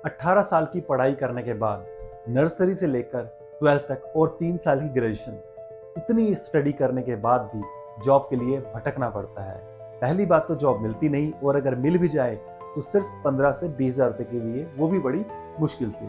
18 साल की पढ़ाई करने के बाद नर्सरी से लेकर 12th तक और 3 साल की ग्रेजुएशन, इतनी स्टडी करने के बाद भी जॉब के लिए भटकना पड़ता है। पहली बात तो जॉब मिलती नहीं, और अगर मिल भी जाए तो सिर्फ 15 से 20 हज़ार रुपए के लिए, वो भी बड़ी मुश्किल से।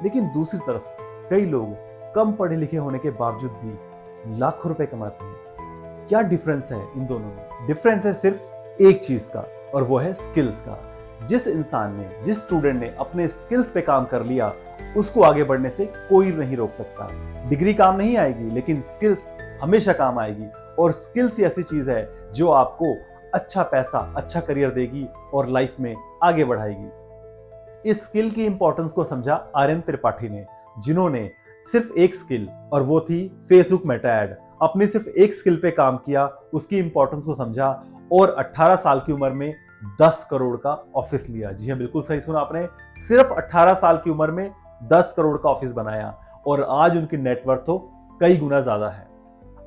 लेकिन दूसरी तरफ कई लोग कम पढ़े लिखे होने के बावजूद भी लाखों रुपए कमाते हैं। क्या डिफरेंस है इन दोनों में? डिफरेंस है सिर्फ एक चीज का, और वो है स्किल्स का। जिस इंसान ने, जिस स्टूडेंट ने अपने स्किल्स पे काम कर लिया, उसको आगे बढ़ने से कोई नहीं रोक सकता। डिग्री काम नहीं आएगी, लेकिन स्किल्स हमेशा काम आएगी। और स्किल्स ही ऐसी चीज है जो आपको अच्छा पैसा, अच्छा करियर देगी और लाइफ में आगे बढ़ाएगी। इस स्किल की इंपॉर्टेंस को समझा आर्यन त्रिपाठी ने, जिन्होंने सिर्फ एक स्किल, और वो थी फेसबुक मेटा ऐड, अपनी सिर्फ एक स्किल पे काम किया, उसकी इंपॉर्टेंस को समझा और 18 साल की उम्र में 10 करोड़ का ऑफिस लिया। जी हाँ, बिल्कुल सही सुना आपने, सिर्फ 18 साल की उम्र में 10 करोड़ का ऑफिस बनाया, और आज उनकी नेटवर्थ तो कई गुना ज्यादा है।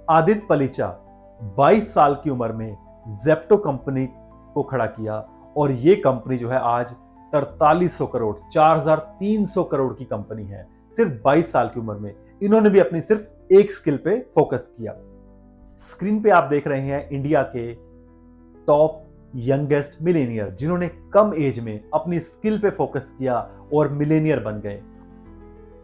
आदित्य पलीचा 22 साल की उम्र में जेप्टो कंपनी को खड़ा किया, और ये कंपनी जो है आज 4300 करोड़, 4300 करोड़ की कंपनी है, सिर्फ 22 साल की उम्र में। इन्होंने भी अपनी सिर्फ एक स्किल पे फोकस किया। स्क्रीन पे आप देख रहे हैं इंडिया के टॉप यंगेस्ट मिलेनियर, जिन्होंने कम एज में अपनी स्किल पे फोकस किया और मिलेनियर बन गए।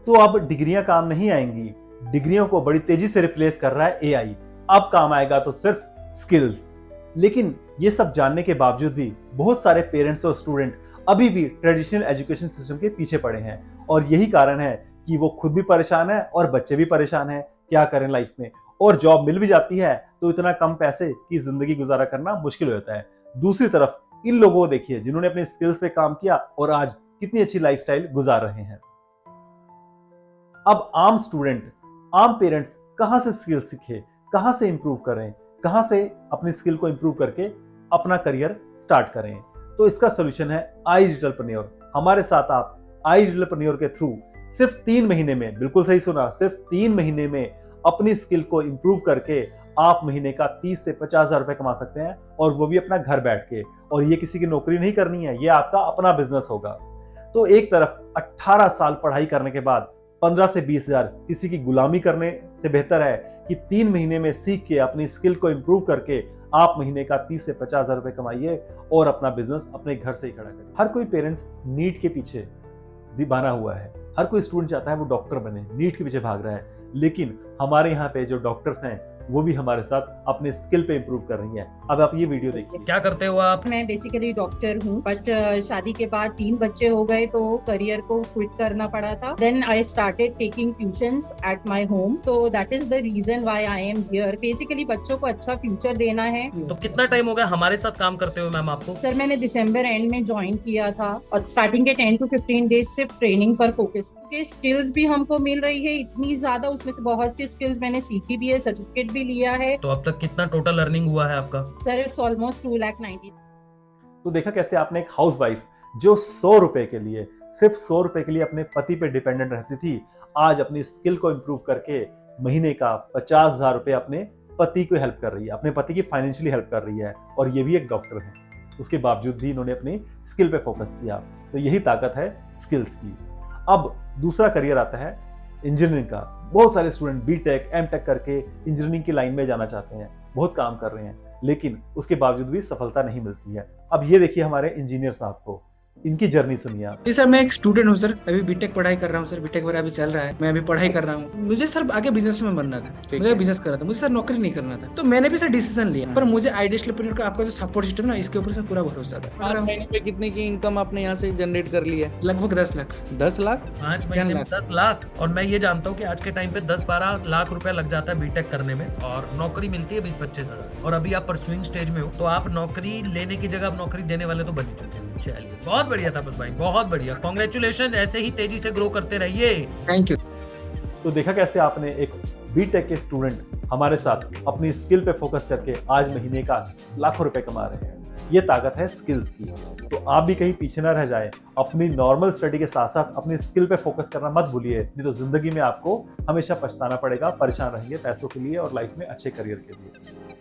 तो अब डिग्रियां काम नहीं आएंगी, डिग्रियों को बड़ी तेजी से रिप्लेस कर रहा है एआई। अब काम आएगा तो सिर्फ स्किल्स। लेकिन ये सब जानने के बावजूद भी बहुत सारे पेरेंट्स और स्टूडेंट अभी भी ट्रेडिशनल एजुकेशन सिस्टम के पीछे पड़े हैं, और यही कारण है कि वो खुद भी परेशान है और बच्चे भी परेशान हैं। क्या करें लाइफ में, और जॉब मिल भी जाती है तो इतना कम पैसे की जिंदगी गुजारा करना मुश्किल होता है। दूसरी तरफ इन लोगों को देखिए, जिन्होंने अपने स्किल्स पे काम किया और आज कितनी अच्छी लाइफस्टाइल गुजार रहे हैं। अब आम स्टूडेंट, आम पेरेंट्स कहां से स्किल सीखे, कहां से इंप्रूव करें, कहां से अपनी स्किल को इंप्रूव करके अपना करियर स्टार्ट करें? तो इसका सोल्यूशन है आई डिजिटलप्रेन्योर। हमारे साथ आप आई डिजिटलप्रेन्योर के थ्रू सिर्फ 3 महीने में, बिल्कुल सही सुना, सिर्फ 3 महीने में अपनी स्किल को इंप्रूव करके आप महीने का 30 से 50 हज़ार रुपए कमा सकते हैं, और वो भी अपना घर बैठ के। और ये किसी की नौकरी नहीं करनी है, ये आपका अपना बिजनेस होगा। तो एक तरफ 18 साल पढ़ाई करने के बाद 15 से 20 हज़ार किसी की गुलामी करने से बेहतर है कि 3 महीने में सीख के अपनी स्किल को इंप्रूव करके आप महीने का 30 से 50 हज़ार रुपए कमाइए और अपना बिजनेस अपने घर से ही खड़ा करें। हर कोई पेरेंट्स नीट के पीछे दीवाना हुआ है, हर कोई स्टूडेंट चाहता है वो डॉक्टर बने, नीट के पीछे भाग रहा है। लेकिन हमारे यहाँ पे जो डॉक्टर्स हैं वो भी हमारे साथ अपने स्किल पे इंप्रूव कर रही हैं। अब आप ये वीडियो देखिए। क्या करते हो आप? मैं बेसिकली डॉक्टर हूँ, बट शादी के बाद 3 बच्चे हो गए तो करियर को क्विट करना पड़ा था। Then I started taking tuitions at my home, तो that is the reason why I am here. Basically बच्चों को अच्छा फ्यूचर देना है। तो कितना टाइम हो गया हमारे साथ काम करते हुए मैम आपको? सर मैंने दिसंबर एंड में ज्वाइन किया था, और स्टार्टिंग के 10 to 15 डेज सिर्फ ट्रेनिंग पर फोकस के। स्किल्स भी हमको मिल रही है इतनी ज्यादा, उसमें से बहुत सी स्किल्स मैंने सीखी भी है, सर्टिफिकेट भी लिया है। तो अब तक कितना टोटल अर्निंग हुआ है आपका? Sir it's almost 2,90,000। तो देखा कैसे आपने एक हाउसवाइफ जो 100 रुपए के लिए, सिर्फ 100 रुपए के लिए अपने पति पे डिपेंडेंट रहती थी, आज अपनी स्किल को इंप्रूव करके महीने का 50 हज़ार रुपए अपने पति को हेल्प कर रही है, अपने पति की फाइनेंशियली हेल्प कर रही है, और ये भी एक डॉक्टर है। उसके बावजूद भी इन्होंने अपनी स्किल पे फोकस किया। तो यही ताकत है स्किल्स की। अब दूसरा करियर आता है इंजीनियरिंग का। बहुत सारे स्टूडेंट बीटेक, एमटेक करके इंजीनियरिंग की लाइन में जाना चाहते हैं, बहुत काम कर रहे हैं, लेकिन उसके बावजूद भी सफलता नहीं मिलती है। अब ये देखिए हमारे इंजीनियर साहब को, इनकी जर्नी सुनिए आप। जी सर, मैं एक स्टूडेंट हूँ सर, अभी बीटेक पढ़ाई कर रहा हूँ सर, बीटेक मेरा अभी चल रहा है, मैं अभी पढ़ाई कर रहा हूँ। मुझे सर आगे बिजनेस में बनना था, मुझे बिजनेस करना था, मुझे सर नौकरी नहीं करना था। तो मैंने भी सर डिसीजन लिया, पर मुझे आइडियल का आपका जो सपोर्ट सिस्टम ना, इसके ऊपर सर पूरा भरोसा था। 5 महीने पे कितने की इनकम आपने यहाँ से जनरेट कर ली है? लगभग 10 लाख। 10 लाख? 5 महीने में 10 लाख। और मैं ये जानता हूँ कि आज के टाइम पे 10-12 लाख रुपया लग जाता है बीटेक करने में, और नौकरी मिलती है 20-25 हजार। और अभी आप परसुइंग स्टेज में हो, तो आप नौकरी लेने की जगह आप नौकरी देने वाले तो बन ही चुके हैं। चलिए, बहुत बढ़िया था बस भाई, बहुत बढ़िया, कांग्रेचुलेशन। ऐसे ही तेजी से ग्रो करते रहिए। Thank you. तो देखा कैसे आपने एक बीटेक के स्टूडेंट हमारे साथ अपनी स्किल पे फोकस करके आज महीने का लाखों रुपए कमा रहे हैं। ये ताकत है स्किल्स की। तो आप भी कहीं पीछे ना रह जाए, अपनी नॉर्मल स्टडी के साथ साथ अपनी स्किल पे फोकस करना मत भूलिए, नहीं तो जिंदगी में आपको हमेशा पछताना पड़ेगा, परेशान रहेंगे पैसों के लिए और लाइफ में अच्छे करियर के लिए।